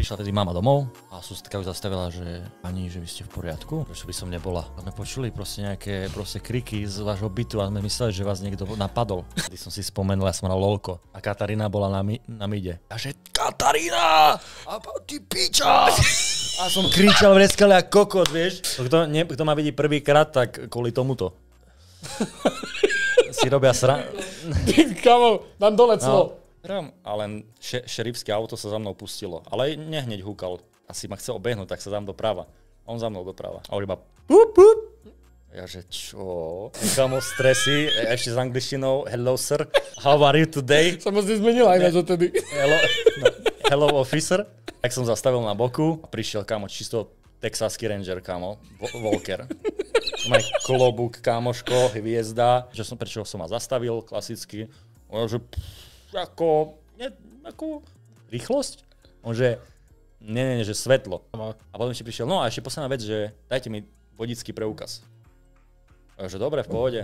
prišla tedy mama domov a susedka už zastavila, že pani, že vy ste v poriadku, prečo by som nebola. A sme počuli proste nejaké kriky z vášho bytu a sme mysleli, že vás niekto napadol. Vtedy som si spomenul, ja som mal lolko a Katarína bola na mide. A že Katarína! A ty piča! A som kričal, vreskal jak kokot, vieš. Kto ma vidí prvýkrát, tak kvôli tomuto. Si robia Kamo, dám dole clo. A len šerifské auto sa za mnou pustilo. Ale nehneď húkal. Asi ma chce obehnúť, tak sa dám doprava. On za mnou doprava. A on iba pup, pup. Ja že čo? Kamo, stresy. Ešte s angličtinou. Hello sir. How are you today? Som moc nezmenila aj na to tedy. Hello officer. Tak som zastavil na boku a prišiel, kámo, čisto texaský ranger, kámo, Walker. Maj klobúk, kámoško, hviezda. Prečo som ma zastavil, klasicky. On že, ako rýchlosť? On že, nie, že svetlo. A potom ešte prišiel, no a ešte posledná vec, že dajte mi vodický preukaz. A že dobre, v pohode.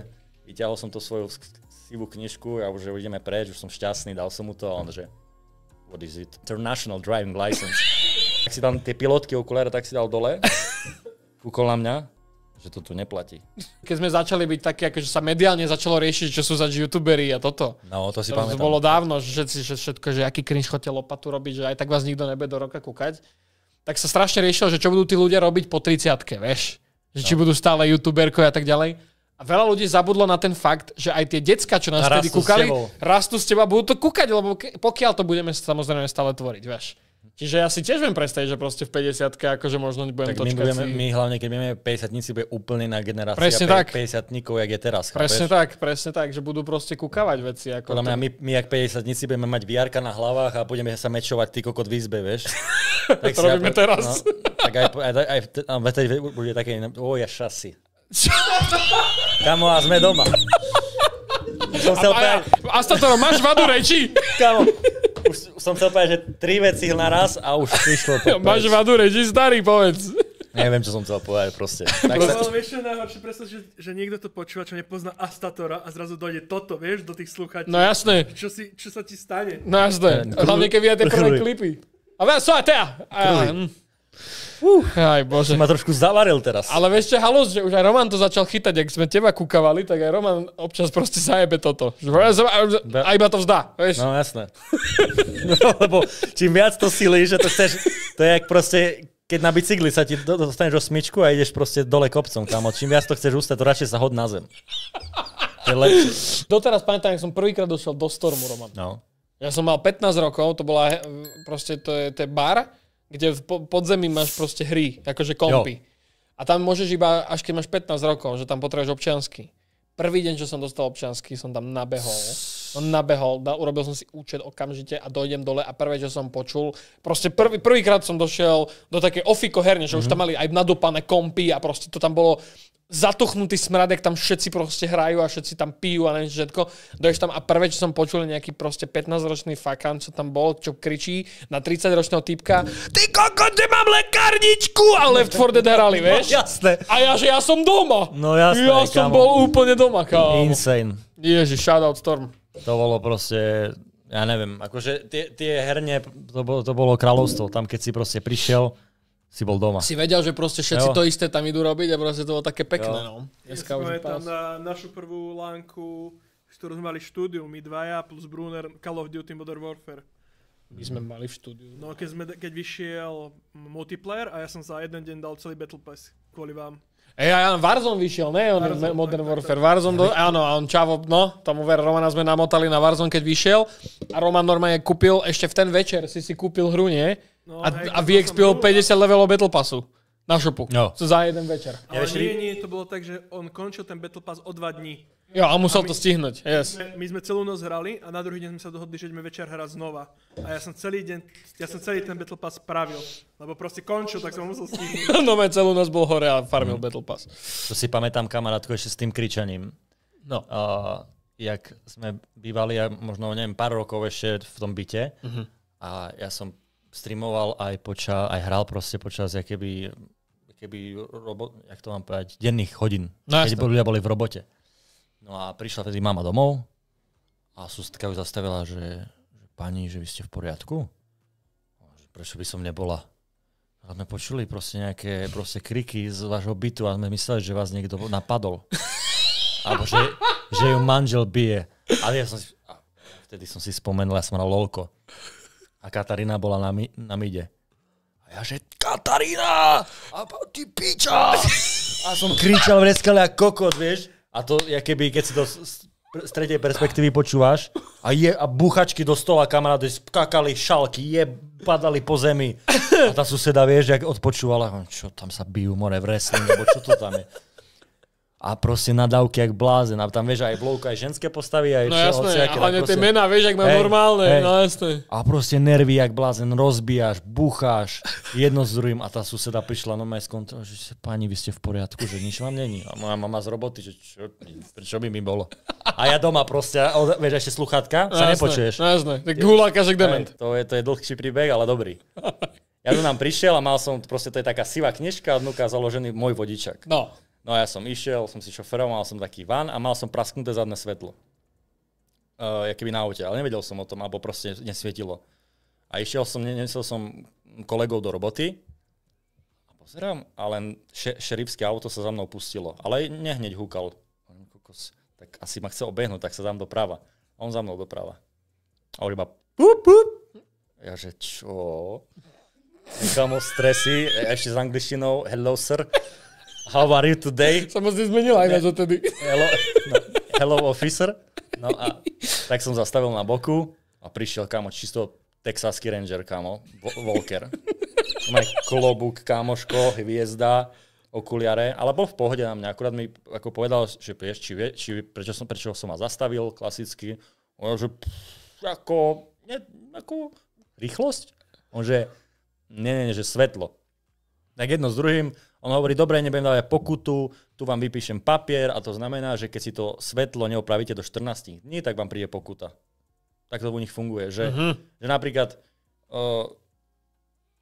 Vyťahol som to svoju sivú knižku a už ideme preč, už som šťastný, dal som mu to a on že, what is it? International driving license. Tak si dal tie pilotky okuláre, tak si dal dole. Kúkol na mňa, že to tu neplatí. Keď sme začali byť takí, akože sa mediálne začalo riešiť, čo sú zač youtuberi a toto. No, to si pamätám. To bolo dávno, že všetko, že aký cringe chodte lopatu robiť, že aj tak vás nikto nebude do roka kúkať. Tak sa strašne riešilo, že čo budú tí ľudia robiť po 30-ke, vieš? Že či budú stále youtuberko a tak ďalej. A veľa ľudí zabudlo na ten fakt, že aj tie decká, čo nás vtedy kúkali, rastú z teba, budú to kúkať, lebo pokiaľ to budeme samozrejme stále tvoriť, vieš. Čiže ja si tiež viem predstaviť, že proste v 50-ke akože možno budem tak točkať my hlavne, keď budeme 50-tníci, bude úplne iná generácia. Presne tak. 50-tníkov, jak je teraz. Presne tak, že budú proste kúkavať veci. Ako podľa mňa my jak 50-tníci budeme mať VR-ka na hlavách a budeme sa mečovať ty kokot v izbe, vieš. Tak to robíme teraz. No, tak aj vtedy bude také, ja šasi. Kamo, a sme doma. Astatoro, máš vadu reči? Kamo, už som chcel povedať, že 3 veci naraz a už prišlo to. Máš vadu reči, starý, povedz. Neviem, čo som chcel povedať, proste. Ale vieš, čo je najhoršie, predstav, že niekto to počúva, čo nepozná Astatora a zrazu dojde toto, vieš, do tých sluchačov. No jasné. Čo sa ti stane? No jasné. Hlavne, keď vidia tie prvé klipy. A viac, so a tea. Aj bože. Ma trošku zavaril teraz. Ale vieš čo, halus, že už aj Roman to začal chytať, ak sme teba kúkavali, tak aj Roman občas proste zajebe toto. A iba to vzdá, vieš. No jasné. No, lebo čím viac to silí, že to chceš, to je jak proste, keď na bicykli sa ti dostaneš o smyčku a ideš proste dole kopcom, kámo. Čím viac to chceš ústať, to radšej sa hod na zem. To je lepšie. Doteraz pamätám, jak som prvýkrát došiel do Stormu, Roman. No. Ja som mal 15 rokov, to bola proste, to je bar, kde v podzemí máš proste hry, akože kompy. Jo. A tam môžeš iba, až keď máš 15 rokov, že tam potrebuješ občiansky. Prvý deň, čo som dostal občiansky, som tam nabehol. Urobil som si účet okamžite a dojdem dole a prvé, čo som počul, proste prvýkrát som došiel do také ofiko herne, že už tam mali aj nadopané kompy a proste to tam bolo zatuchnutý smradek, tam všetci proste hrajú a všetci tam pijú a neviem všetko. Dojdeš tam a prvé, čo som počul, nejaký proste 15-ročný fakan, čo tam bol, čo kričí na 30-ročného typka: Ty kokot, že mám lekárničku! A Left 4 Dead hrali, vieš? No, jasné. A ja, že ja som doma. No jasné, ja som bol úplne doma, kámo. Insane. Ježiš, shoutout Storm. To bolo proste, ja neviem, akože tie herne, to bolo kráľovstvo. Tam, keď si proste prišiel, si bol doma. Si vedel, že proste všetci to isté tam idú robiť a proste to bolo také pekné, no. Ja si pamätám na našu prvú lánku, ktorú sme mali v štúdiu, my dvaja plus Brunner, Call of Duty Modern Warfare. My sme mali v štúdiu. No keď vyšiel multiplayer a ja som za jeden deň dal celý Battle Pass kvôli vám. Warzone vyšiel, ne? Modern Warfare. Warzone, áno, a on čavo, no, tomu ver, Romana sme namotali na Warzone, keď vyšiel a Roman normálne kúpil, ešte v ten večer si kúpil hru, nie? No, a vyexpil 50 levelov Battle Passu na šopu. No. Za jeden večer. Ale nie, to bolo tak, že on končil ten Battle Pass o 2 dní. Jo, a musel to stihnúť, yes. My sme celú noc hrali a na druhý deň sme sa dohodli, že ideme večer hrať znova. A ja som celý ten Battle Pass spravil. Lebo proste končil, tak som musel stihnúť. No celú noc bol hore a farmil Battle Pass. To si pamätám, kamarátko, ešte s tým kričaním. No. Jak sme bývali, možno, neviem, pár rokov ešte v tom byte. A ja som streamoval aj hral proste počas jak to mám povedať, denných hodín. No, keď ľudia boli v robote. No a prišla vtedy mama domov a susedka už zastavila, že pani, že vy ste v poriadku? prečo by som nebola? A sme počuli proste nejaké kriky z vášho bytu a sme mysleli, že vás niekto napadol. Alebo že ju manžel bije. Ale vtedy som si spomenul, ja som hral LOLko. A Katarína bola na mide. A ja že, Katarína! A ty piča! A som kričal, vreskal jak kokot, vieš? A to, keď si to z tretej perspektívy počúvaš a búchačky do stola, kamaráde skakali, šalky, padali po zemi. A tá suseda, vieš, jak odpočúvala, čo tam sa bijú, more v wrestling, alebo čo to tam je. A proste nadávky jak blázen. A tam vieš, aj v LOLku aj ženské postavy, aj no jasné, ale tie mená, vieš, jak mám normálne. No jasné. A proste nervy jak blázen, rozbíjaš, búcháš, jedno s druhým. A tá suseda prišla, no z kontroly, že pani, vy ste v poriadku, že nič vám není. A moja mama z roboty, že čo by mi bolo. A ja doma proste, vieš, ešte sluchátka, sa nepočuješ. No jasné, tak hulákaš jak dement. To je dlhší príbeh, ale dobrý. Ja tu nám prišiel a mal som, proste to je taká sivá knižka, odnúka založený môj vodičak. No ja som išiel, som si šoferoval, mal som taký van a mal som prasknuté zadné svetlo. Keby na aute, ale nevedel som o tom, alebo proste nesvietilo. A nesel som kolegov do roboty a pozerám, a len šerifské auto sa za mnou pustilo. Ale nehneď húkal. Tak asi ma chce obehnúť, tak sa dám doprava. A on za mnou doprava. A on iba pup, pup. Ja že čo? Kamo stresy, ešte s angličtinou, hello sir. How are you today? Sa moc nezmenila aj na to tedy. Hello officer. No a tak som zastavil na boku a prišiel kámo čisto texaský ranger, kámo, Walker. Maj klobúk, kámoško, hviezda, okuliare, ale bol v pohode na mňa. Akurát mi ako povedal, že prečo som ma zastavil, klasicky. On že ako rýchlosť? On že nie, že svetlo. Tak jedno s druhým. On hovorí, dobre, nebudem dávať pokutu, tu vám vypíšem papier a to znamená, že keď si to svetlo neopravíte do 14 dní, tak vám príde pokuta. Tak to u nich funguje, že napríklad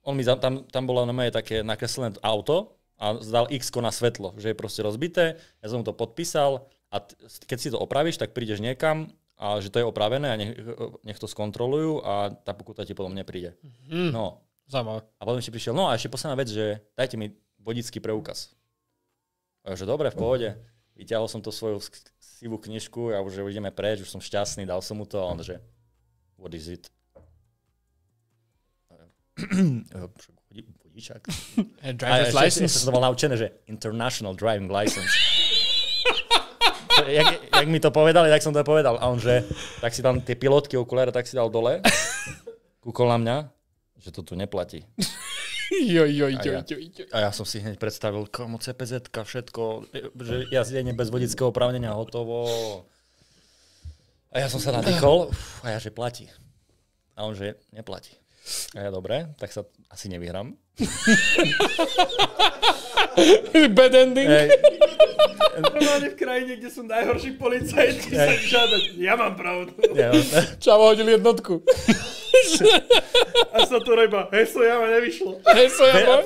tam bolo na moje také nakreslené auto a zdal X-ko na svetlo, že je proste rozbité, ja som mu to podpísal a keď si to opravíš, tak prídeš niekam a že to je opravené a nech to skontrolujú a tá pokuta ti potom nepríde. No. Zaujímavé. A potom ešte prišiel, no a ešte posledná vec, že dajte mi vodický preukaz. A že dobre, v pohode. Vyťahol som to svoju sivú knižku a už ideme preč, už som šťastný, dal som mu to a on že what is it? Vodičák. Driver's license. Ja som to mal naučené, že international driving license. jak mi to povedali, tak som to povedal. A on že, tak si tam tie pilotky okuliare, tak si dal dole. Kúkol na mňa, že to tu neplatí. A ja som si hneď predstavil, komu CPZ-ka, všetko, že jazdenie bez vodického oprávnenia, hotovo. A ja som sa nadýchol a ja, že platí. A on, že neplatí. A ja, dobre, tak sa asi nevyhrám. Bad ending. Normálne v krajine, kde sú najhorší policajti, sa žiadať. Ja mám pravdu. Čavo hodil jednotku. A sa to iba, heso jama nevyšlo.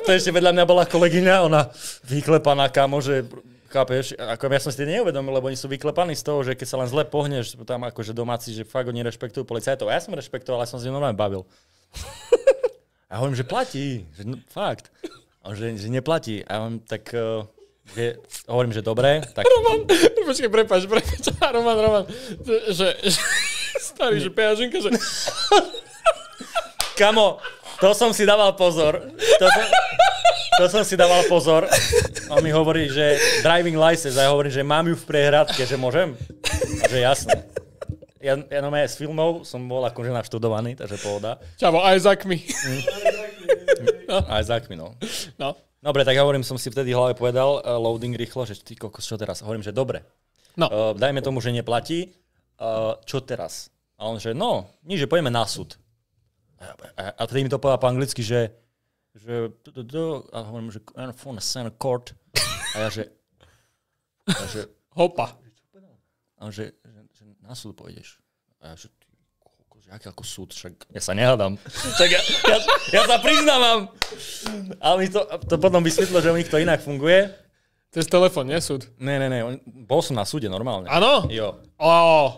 To ešte vedľa mňa bola kolegyňa, ona vyklepaná, kámo, že chápeš, ako ja som si to neuvedomil, lebo oni sú vyklepaní z toho, že keď sa len zle pohneš, tam akože domáci, že fakt oni rešpektujú policajtov. A ja som rešpektoval, ale som si normálne bavil. A hovorím, že platí, že no, fakt. A on, že neplatí. A on tak, hovorím, že dobre. Tak... Roman, počkej, prepáč. Roman, že starý, že peňaženka, že... Kamo, to som si dával pozor. To som si dával pozor. On mi hovorí, že driving license. A ja hovorím, že mám ju v prehradke, že môžem? A že jasné. Ja normálne z filmov som bol akože naštudovaný, takže pohoda. Čavo, Isaacmi. Isaacmi, no. Dobre, tak hovorím, som si vtedy v hlave povedal, loading rýchlo, že ty kokos, čo teraz? Hovorím, že dobre. No. Dajme tomu, že neplatí. Čo teraz? A on, že no, nič, že pôjdeme na súd. A vtedy mi to povedal po anglicky, že a hovorím, že phone a court. A ja, že hopa. A on, že na súd pôjdeš. A ja, že aký ako súd, však ja sa nehádam. Však ja sa priznávam. Ale mi to potom vysvetlilo, že u nich to inak funguje. To je telefón, nie súd? Ne. Bol som na súde normálne. Áno? Jo.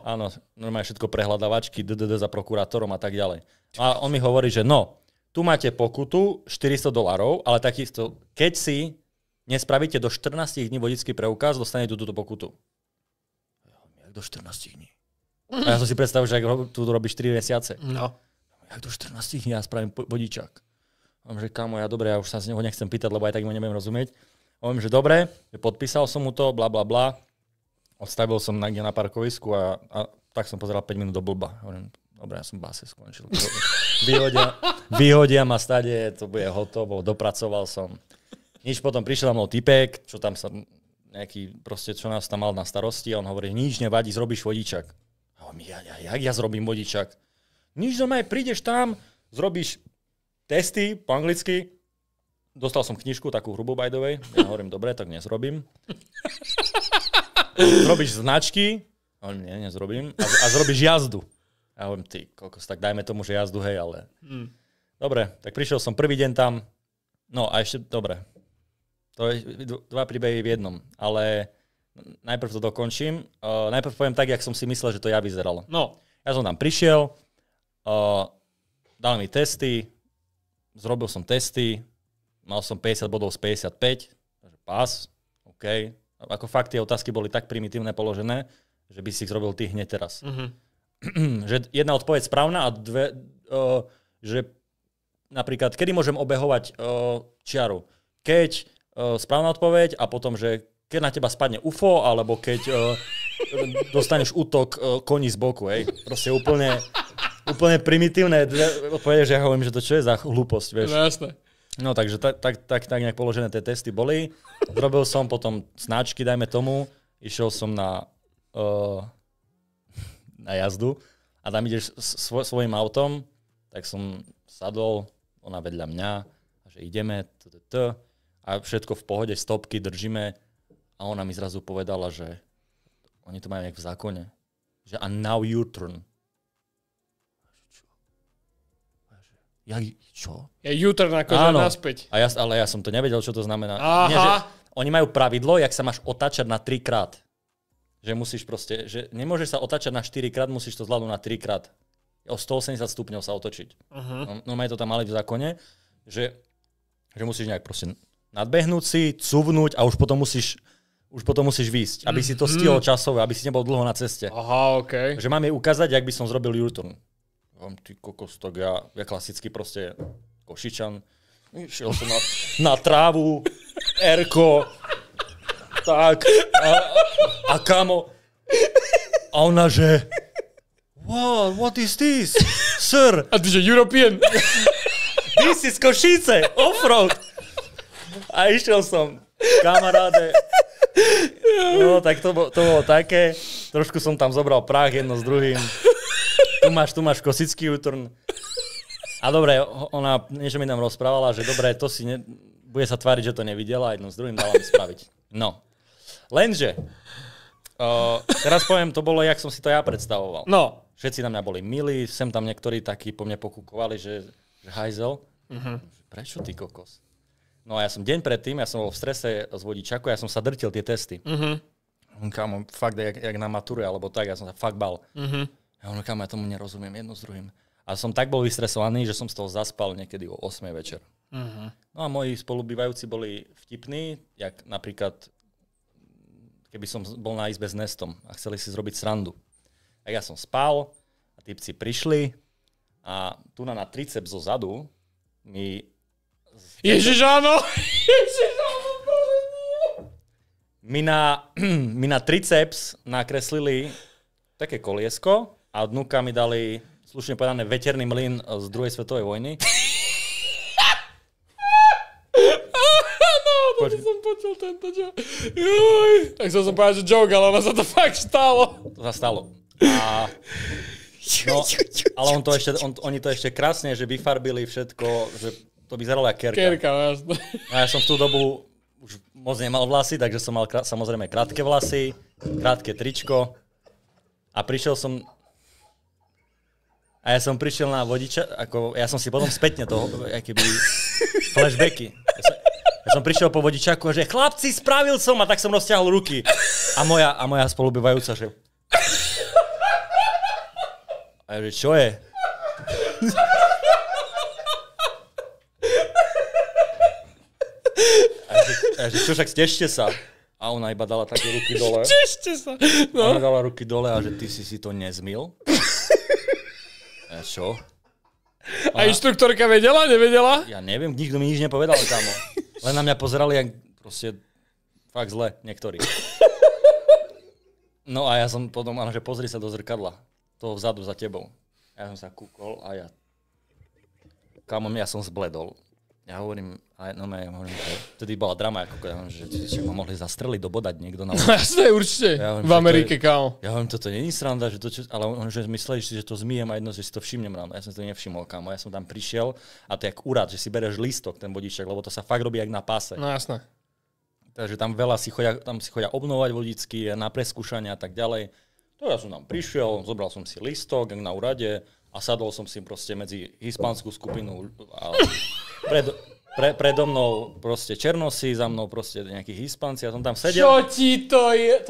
Áno, normálne všetko prehľadávačky, za prokurátorom a tak ďalej. A on mi hovorí, že no, tu máte pokutu $400, ale takisto, keď si nespravíte do 14 dní vodický preukaz, dostanete túto pokutu. Jak do 14 dní? A ja som si predstavil, že tu robíš 4 mesiace. No. Jak do 14 dní ja spravím vodičák. Hovorím, že kámo, dobre, ja už sa z neho nechcem pýtať, lebo aj tak mu nebudem rozumieť. Hovorím, že dobre, podpísal som mu to, bla bla bla. Odstavil som niekde na parkovisku a tak som pozeral 5 minút do blba. Hovorím, dobre, ja som báse skončil. Vyhodia ma stade, to bude hotovo, dopracoval som. Nič, potom prišiel na mnou typek, čo tam sa nejaký, proste, čo nás tam mal na starosti a on hovorí, nič nevadí, zrobíš vodičak. A hovorím, jak ja zrobím vodičak? Nič, doma, prídeš tam, zrobíš testy po anglicky. Dostal som knižku, takú hrubú by the way. Ja hovorím, dobre, tak nezrobím. Zrobíš značky. Hovorím, nie, nezrobím. A zrobíš jazdu. Ja hovorím, ty kokos, tak dajme tomu, že jazdu, hej, ale... Dobre, tak prišiel som prvý deň tam. No a ešte, dobre. To je 2 príbehy v jednom. Ale najprv to dokončím. Najprv poviem tak, jak som si myslel, že to ja vyzeralo. No. Ja som tam prišiel, dal mi testy, zrobil som testy, mal som 50 bodov z 55, takže pás, OK. Ako fakt tie otázky boli tak primitívne položené, že by si ich zrobil ty hneď teraz. Že jedna odpoveď správna a dve, že napríklad, kedy môžem obehovať čiaru? Keď správna odpoveď a potom, že keď na teba spadne UFO, alebo keď dostaneš útok koní z boku, hej. Proste úplne primitívne odpovede, že ja hovorím, že to čo je za hlúposť, vieš. No, jasné. No takže tak nejak položené tie testy boli. Robil som potom značky, dajme tomu. Išiel som na jazdu a tam ideš svojím autom, tak som sadol, ona vedľa mňa, a že ideme, a všetko v pohode, stopky držíme a ona mi zrazu povedala, že oni to majú nejak v zákone, že a now your turn. Čo? Je U-turn akože naspäť. Ale ja som to nevedel, čo to znamená. Aha. Nie, že oni majú pravidlo, jak sa máš otáčať na 3 krát. Že musíš proste, že nemôžeš sa otáčať na 4 krát, musíš to zvládnuť na 3 krát. O 180 stupňov sa otočiť. No majú to tam mali v zákone, že musíš nejak proste nadbehnúť si, cuvnúť a už potom musíš výjsť, aby si to stihol časové, aby si nebol dlho na ceste. Aha, okej. Že mám jej ukázať, jak by som zrobil U-turn. Ty kokos, tak ja klasicky proste Košičan. Išiel som na trávu, Erko, tak, a kamo. A ona, že wow, what is this, sir? A ty, že European? This is Košice, offroad. A išiel som, kamaráde. No, tak to bolo také. Trošku som tam zobral prach jedno s druhým. Tu máš kosický U-turn. A dobre, ona niečo mi tam rozprávala, že dobre, to si bude sa tváriť, že to nevidela, jedno s druhým dala mi spraviť. No. Lenže, teraz poviem, to bolo, jak som si to ja predstavoval. No. Všetci na mňa boli milí, sem tam niektorí takí po mne pokúkovali, že hajzel. Prečo ty kokos? No a ja som deň predtým, ja som bol v strese z vodičaku, ja som sa drtil tie testy. Kámo, fakt, jak na mature, alebo tak, ja som sa fakt bal. Ja hovorím, kámo, ja tomu nerozumiem jedno s druhým. A som tak bol vystresovaný, že som z toho zaspal niekedy o 8 večer. No a moji spolubývajúci boli vtipní, jak napríklad, keby som bol na izbe s Nestom a chceli si zrobiť srandu. Tak ja som spal a típci prišli a tu na triceps zo zadu mi... Ježiš, áno! Mi na triceps nakreslili také koliesko a od dnuka mi dali, slušne povedané, veterný mlyn z druhej svetovej vojny. No, to som počul tento joke. Tak som povedal, že joke, ale ono sa to fakt stalo. To sa stalo. Ale oni to ešte krásne, že vyfarbili všetko, že to vyzeralo jak kerka. Kerka, jasne. A ja som v tú dobu už moc nemal vlasy, takže som mal samozrejme krátke vlasy, krátke tričko. A prišiel som... A ja som prišiel na vodiča, ja som si potom spätne toho, akéby flashbacky. Ja som prišiel po vodičaku a že chlapci, spravil som, a tak som rozťahol ruky. A moja spolubývajúca, že... A ja, že čo je? A že čo, však stežte sa. A ona iba dala také ruky dole. Tešte sa. No. Ona dala ruky dole a že ty si to nezmyl. A čo? A inštruktorka vedela, nevedela? Ja neviem, nikto mi nič nepovedal, kámo. Len na mňa pozerali, jak proste fakt zle, niektorí. No a ja som potom, že pozri sa do zrkadla. Toho vzadu za tebou. Ja som sa kúkol a kámo, ja som zbledol. Ja hovorím, že vtedy bola drama, že ma mohli zastreliť, dobodať niekto na ulici. Jasné, určite. Ja hovorím, v Amerike, kámo. Ja hovorím, toto nie je sranda, ale on že mysleli si, že to zmijem a jedno, že si to všimnem ráno. Ja som si to nevšimol, kámo. Ja som tam prišiel a to je jak úrad, že si bereš lístok, ten vodiček, lebo to sa fakt robí jak na páse. No jasné. Takže tam veľa si chodia obnovovať vodičky, na preskúšania a tak ďalej. To ja som tam prišiel, zobral som si lístok, jak na úrade a sadol som si proste medzi hispánsku skupinu a predo mnou proste černosy, za mnou proste nejakí Hispánci, ja som tam sedel. Čo ti to je?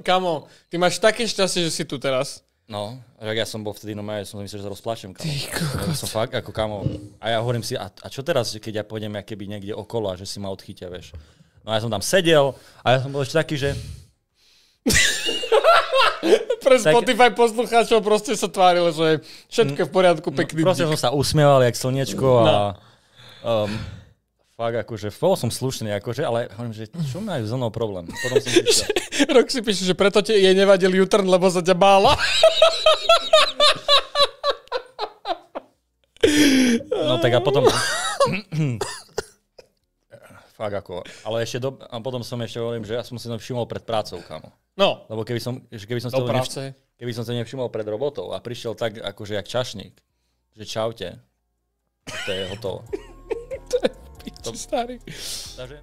Kamo, ty máš také šťastie, že si tu teraz. No, ja som bol vtedy, ja som myslel, že sa rozplačem, kamo. Ja som fakt, ako kamo. A ja hovorím si, a čo teraz, keď ja pôjdem keby niekde okolo a že si ma odchytia, vieš. No a ja som tam sedel a ja som bol ešte taký, že... Pre Spotify poslucháčov proste sa tvárilo, že všetko v poriadku, pekný proste som sa usmieval, jak slniečko a... fakt akože, bol som slušný akože, ale hovorím, že čo majú so mnou problém? Potom som prišiel. Rok si píše, že preto jej nevadil U-turn, lebo sa ťa bála. No tak a potom... fakt ako, ale ešte a potom som ešte hovorím, že ja som si to všimol pred prácou, kámo. No. Lebo keby som to nevšimol pred robotou a prišiel tak akože jak čašník, že čaute, to je hotovo. To je starý. Takže...